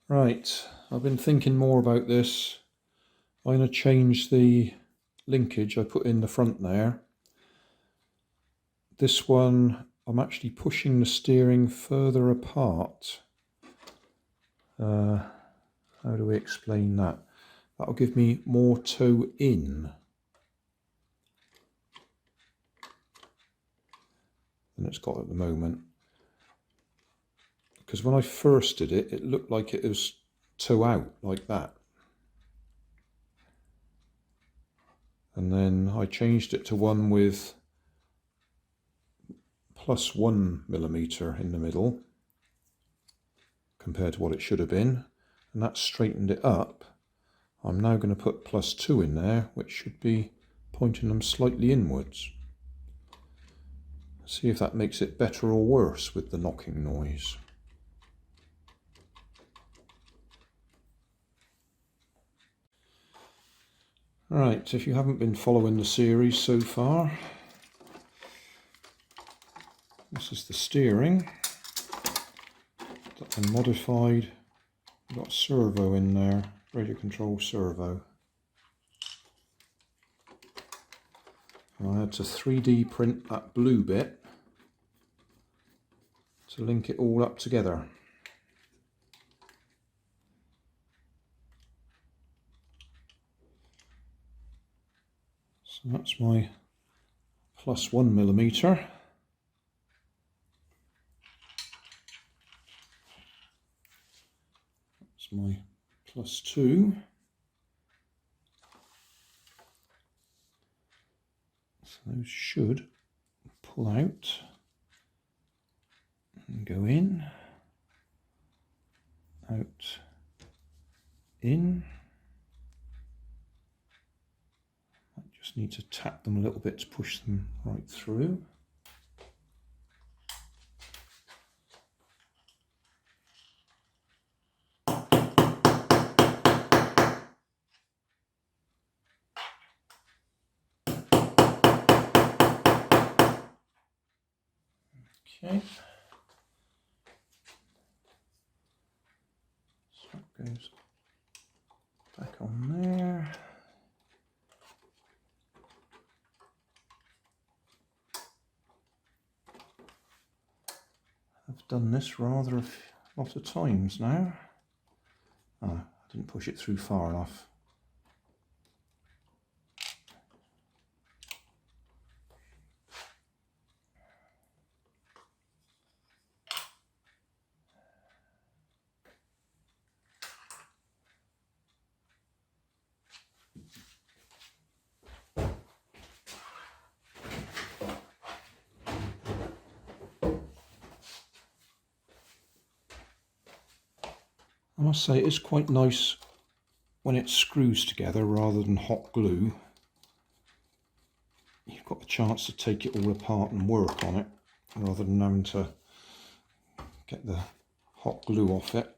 Right, I've been thinking more about this. I'm going to change the linkage I put in the front there. This one, I'm actually pushing the steering further apart. How do we explain that? That'll give me more toe in than it's got at the moment. Because when I first did it, it looked like it was toe out like that. And then I changed it to one with +1mm in the middle compared to what it should have been, and that straightened it up. I'm now going to put +2 in there, which should be pointing them slightly inwards. See if that makes it better or worse with the knocking noise. Right, if you haven't been following the series so far, this is the steering that I modified. I've got a servo in there, radio control servo. And I had to 3D print that blue bit to link it all up together. So that's my +1mm. That's my +2. So those should pull out and go in, out, in. I just need to tap them a little bit to push them right through. Okay, so that goes back on there. I've done this rather a lot of times now. Oh, I didn't push it through far enough. I must say it is quite nice when it screws together rather than hot glue. You've got a chance to take it all apart and work on it rather than having to get the hot glue off it.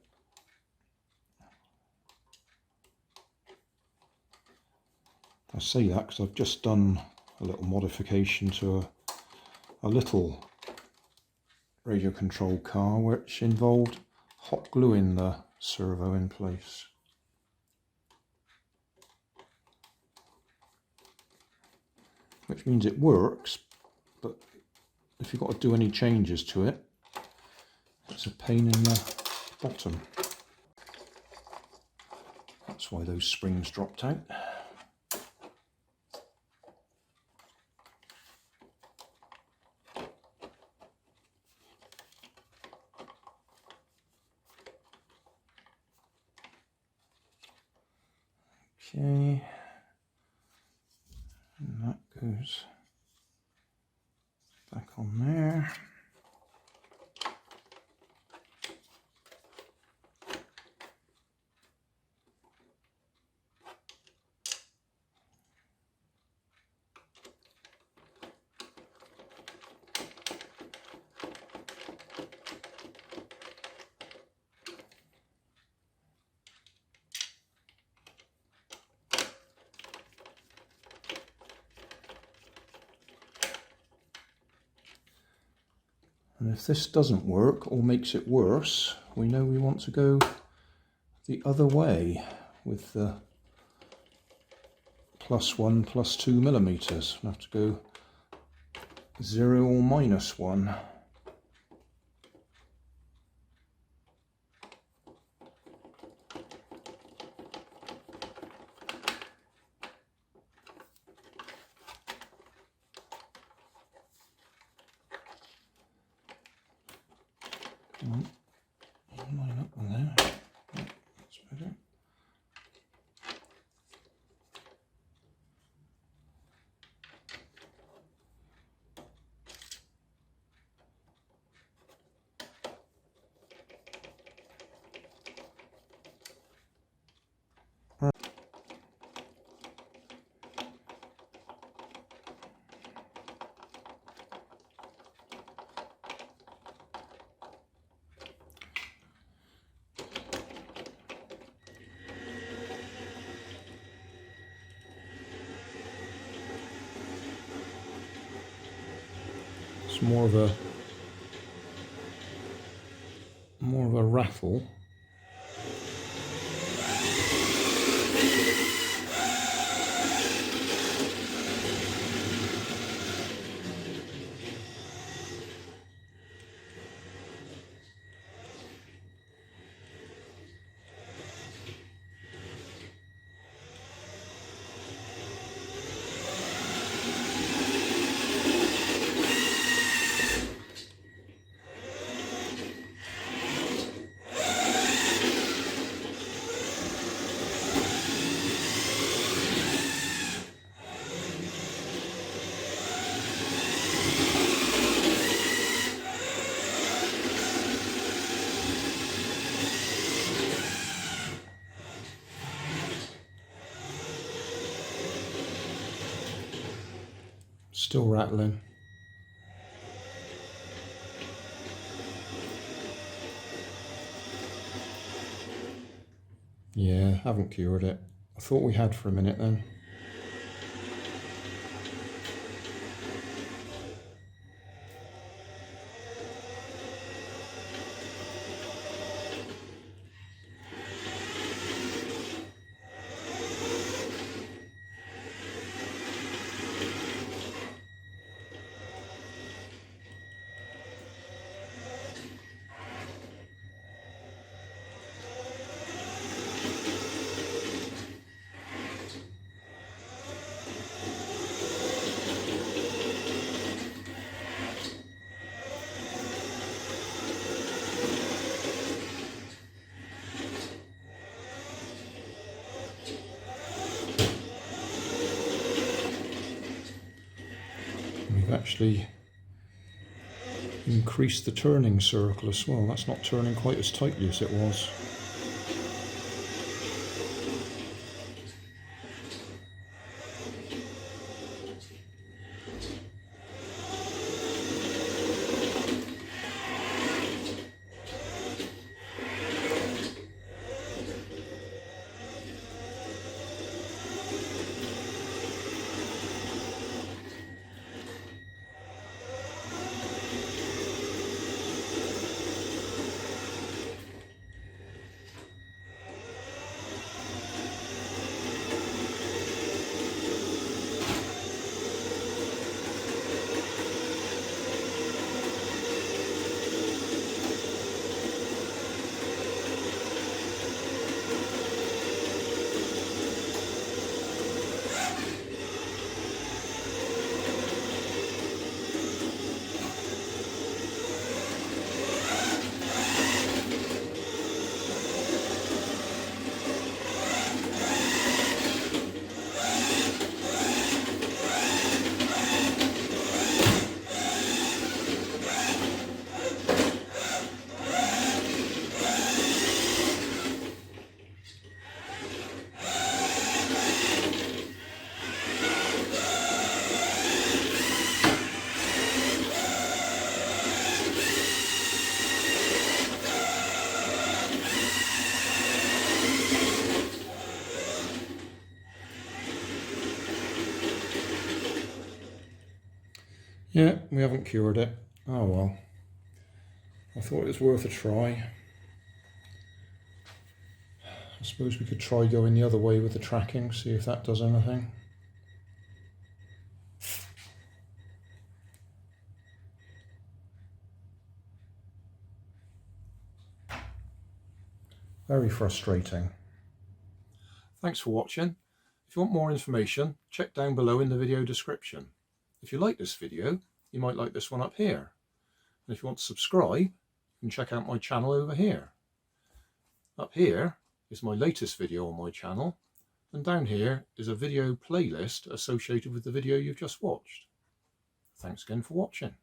I say that because I've just done a little modification to a little radio control car which involved hot gluing the servo in place. Which means it works, but if you've got to do any changes to it, it's a pain in the bottom. That's why those springs dropped out. Okay, and that goes back on there. And if this doesn't work or makes it worse, we know we want to go the other way with the +1, +2 millimeters. I have to go 0 or -1. Line up on there. That's better. It's more of a rattle. Still rattling. Yeah, haven't cured it. I thought we had for a minute then. We've actually increased the turning circle as well. That's not turning quite as tightly as it was. Yeah, we haven't cured it. Oh well. I thought it was worth a try. suppose we could try going the other way with the tracking, see if that does anything. Very frustrating. Thanks for watching. If you want more information, check down below in the video description. If you like this video, you might like this one up here. And if you want to subscribe, you can check out my channel over here. Up here is my latest video on my channel, and down here is a video playlist associated with the video you've just watched. Thanks again for watching.